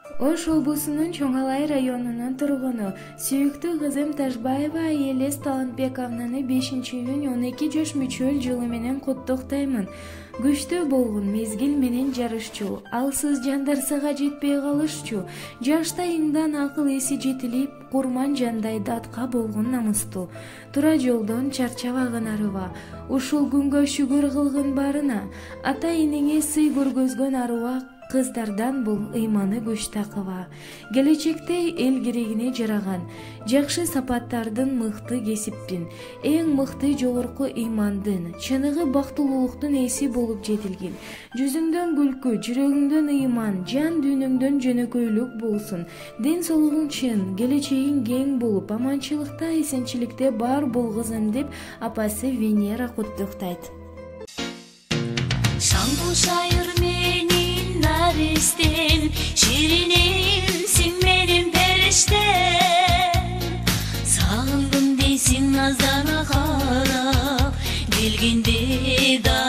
Ош облусунун Чоң Алай районунун тургуну сүйүктүү кызым Ташбаева Елес Талантбековнаны 5-июнь 12 жаш мүчөл жылы менен куттуктаймын. Күчтүү болгон мезгил менен жарышчу, алсыз жандар сага жетпей калышчу, жаштайыңдан акыл эси жетилип, курман жандай датка болгон намыстуу. Тура жолдон чарчабагын арыба, ушул күнгө шүгүр кылгын барына, ата энеңе сый көргөзгөн арыба кыздардан бул ыйманы күч такыба. Келечекте эл керегине жараган жакшы сапаттардын мыкты кесиппин, эң мыкты жогорку ыймандын, чыныгы бактылуулуктун эси болуп жетилген. Жүзүңдөн күлкү, жүрөгүңдөн ыйман, жан дүйнөңдөн жөнөкөйлүк болсун. Ден соолугуң чын, келечегиң кең болуп, аманчылыкта, эсенчиликте бар болгузун деп апасы Венера куттуктайт. Шаңбул шайыр менин наристен, ширинемсиң менин периштем. Сагындым дейсиң наздана карап, келгенде да